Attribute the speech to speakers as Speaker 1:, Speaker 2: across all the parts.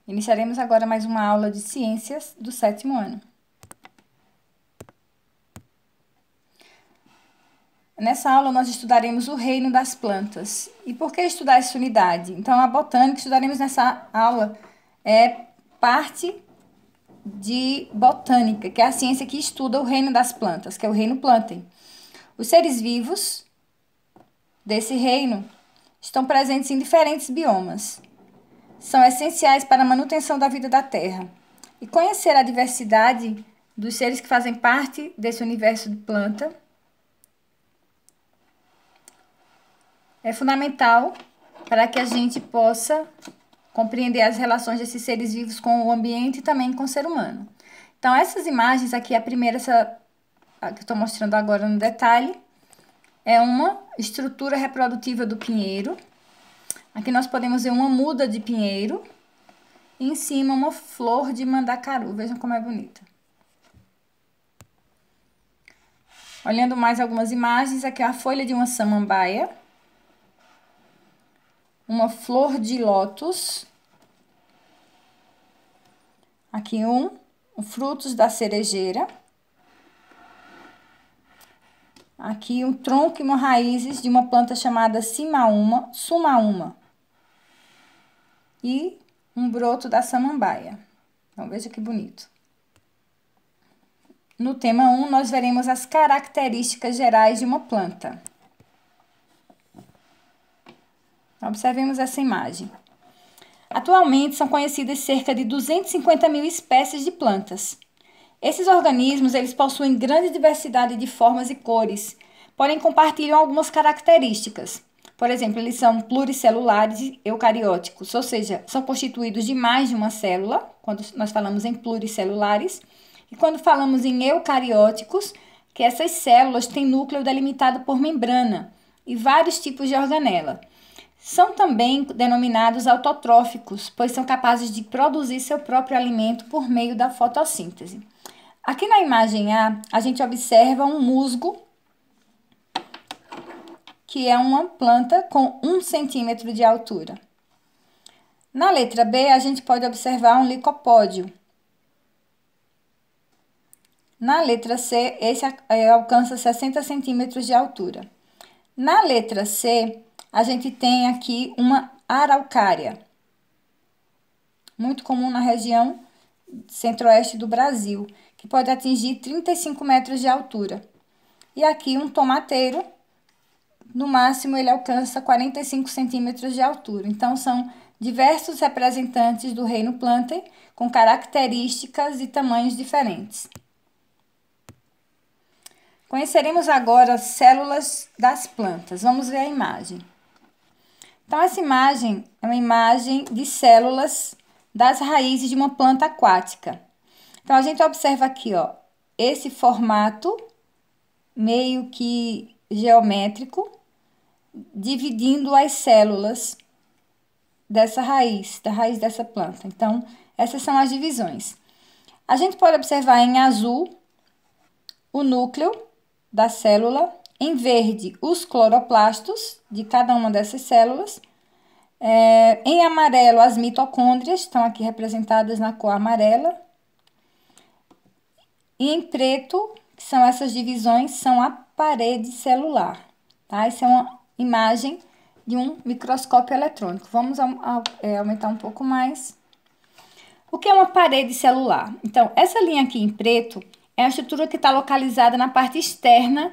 Speaker 1: Iniciaremos agora mais uma aula de ciências do 7º ano. Nessa aula, nós estudaremos o reino das plantas. E por que estudar essa unidade? Então, a botânica que estudaremos nessa aula é parte de botânica, que é a ciência que estuda o reino das plantas, que é o reino Plantae. Os seres vivos desse reino estão presentes em diferentes biomas. São essenciais para a manutenção da vida da Terra. E conhecer a diversidade dos seres que fazem parte desse universo de planta é fundamental para que a gente possa compreender as relações desses seres vivos com o ambiente e também com o ser humano. Então, essas imagens aqui, a primeira, a que eu estou mostrando agora no detalhe, é uma estrutura reprodutiva do pinheiro. Aqui nós podemos ver uma muda de pinheiro e em cima uma flor de mandacaru. Vejam como é bonita. Olhando mais algumas imagens, aqui é a folha de uma samambaia, uma flor de lótus, aqui frutos da cerejeira, aqui um tronco e uma raízes de uma planta chamada sumaúma e um broto da samambaia. Então, veja que bonito. No tema 1, nós veremos as características gerais de uma planta. Observemos essa imagem. Atualmente, são conhecidas cerca de 250 mil espécies de plantas. Esses organismos, eles possuem grande diversidade de formas e cores, porém compartilham algumas características. Por exemplo, eles são pluricelulares e eucarióticos, ou seja, são constituídos de mais de uma célula, quando nós falamos em pluricelulares, e quando falamos em eucarióticos, que essas células têm núcleo delimitado por membrana e vários tipos de organela. São também denominados autotróficos, pois são capazes de produzir seu próprio alimento por meio da fotossíntese. Aqui na imagem A, a gente observa um musgo, que é uma planta com 1 centímetro de altura. Na letra B, a gente pode observar um licopódio. Na letra C, esse alcança 60 centímetros de altura. Na letra C, a gente tem aqui uma araucária, muito comum na região centro-oeste do Brasil, que pode atingir 35 metros de altura. E aqui um tomateiro, no máximo ele alcança 45 centímetros de altura. Então, são diversos representantes do reino Plantae com características e tamanhos diferentes. Conheceremos agora as células das plantas. Vamos ver a imagem. Então, essa imagem é uma imagem de células das raízes de uma planta aquática. Então, a gente observa aqui, ó, esse formato meio que geométrico, dividindo as células dessa raiz, da raiz dessa planta. Então, essas são as divisões. A gente pode observar em azul o núcleo da célula, em verde os cloroplastos de cada uma dessas células, em amarelo as mitocôndrias, estão aqui representadas na cor amarela, e em preto, que são essas divisões, são a parede celular, tá? Essa é uma imagem de um microscópio eletrônico. Vamos aumentar um pouco mais. O que é uma parede celular? Então, essa linha aqui em preto é a estrutura que está localizada na parte externa,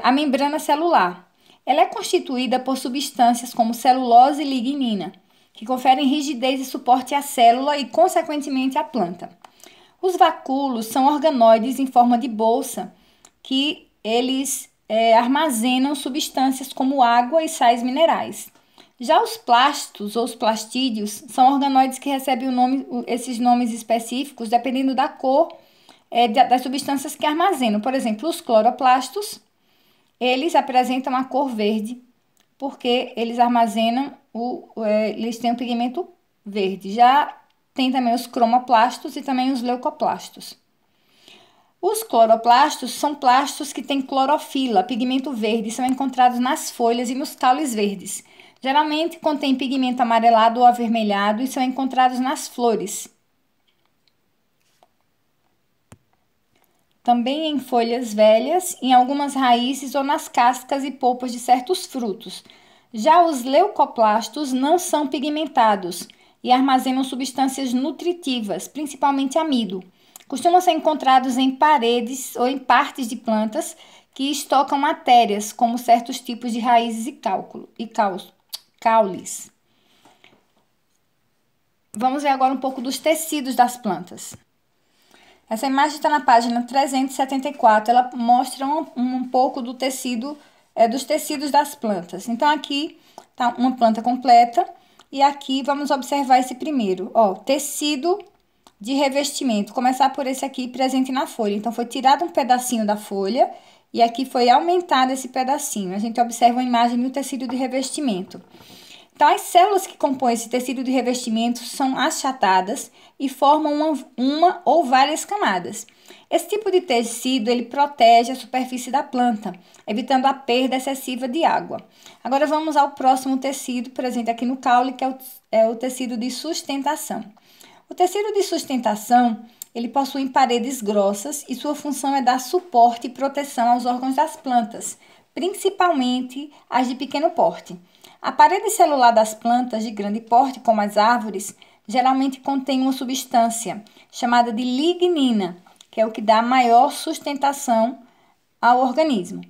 Speaker 1: a membrana celular. Ela é constituída por substâncias como celulose e lignina, que conferem rigidez e suporte à célula e, consequentemente, à planta. Os vacúolos são organoides em forma de bolsa, que eles armazenam substâncias como água e sais minerais. Já os plastos ou os plastídeos são organoides que recebem esses nomes específicos dependendo da cor das substâncias que armazenam. Por exemplo, os cloroplastos, eles apresentam a cor verde, porque eles armazenam, eles têm o pigmento verde. Já tem também os cromoplastos e também os leucoplastos. Os cloroplastos são plastos que têm clorofila, pigmento verde, são encontrados nas folhas e nos caules verdes. Geralmente contém pigmento amarelado ou avermelhado e são encontrados nas flores. Também em folhas velhas, em algumas raízes ou nas cascas e polpas de certos frutos. Já os leucoplastos não são pigmentados e armazenam substâncias nutritivas, principalmente amido. Costumam ser encontrados em paredes ou em partes de plantas que estocam matérias, como certos tipos de raízes e caules. Vamos ver agora um pouco dos tecidos das plantas. Essa imagem está na página 374, ela mostra um pouco do tecido, dos tecidos das plantas. Então, aqui está uma planta completa e aqui vamos observar esse primeiro, ó, tecido de revestimento. Começar por esse aqui presente na folha. Então, foi tirado um pedacinho da folha e aqui foi aumentado esse pedacinho. A gente observa a imagem do tecido de revestimento. Então, as células que compõem esse tecido de revestimento são achatadas e formam uma ou várias camadas. Esse tipo de tecido, ele protege a superfície da planta, evitando a perda excessiva de água. Agora, vamos ao próximo tecido presente aqui no caule, que é o tecido de sustentação. O tecido de sustentação, ele possui paredes grossas e sua função é dar suporte e proteção aos órgãos das plantas, principalmente as de pequeno porte. A parede celular das plantas de grande porte, como as árvores, geralmente contém uma substância chamada de lignina, que é o que dá maior sustentação ao organismo.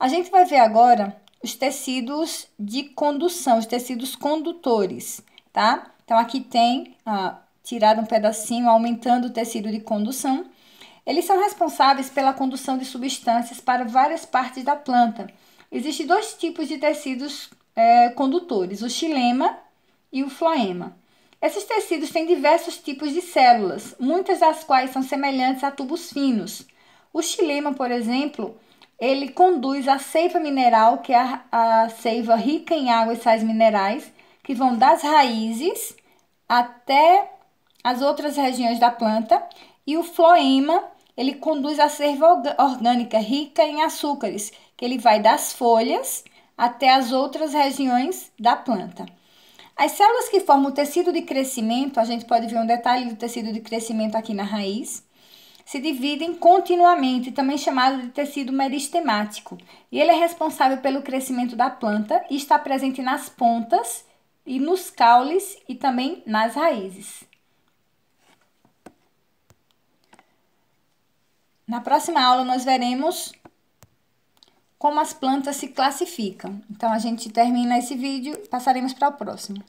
Speaker 1: A gente vai ver agora os tecidos de condução, os tecidos condutores, tá? Então, aqui tem tirado um pedacinho, aumentando o tecido de condução. Eles são responsáveis pela condução de substâncias para várias partes da planta. Existem dois tipos de tecidos condutores, o xilema e o floema. Esses tecidos têm diversos tipos de células, muitas das quais são semelhantes a tubos finos. O xilema, por exemplo, ele conduz a seiva mineral, que é a seiva rica em água e sais minerais, que vão das raízes até as outras regiões da planta. E o floema, ele conduz a seiva orgânica rica em açúcares, que ele vai das folhas até as outras regiões da planta. As células que formam o tecido de crescimento, a gente pode ver um detalhe do tecido de crescimento aqui na raiz, se dividem continuamente, também chamado de tecido meristemático. E ele é responsável pelo crescimento da planta e está presente nas pontas e nos caules e também nas raízes. Na próxima aula nós veremos como as plantas se classificam. Então, a gente termina esse vídeo e passaremos para o próximo.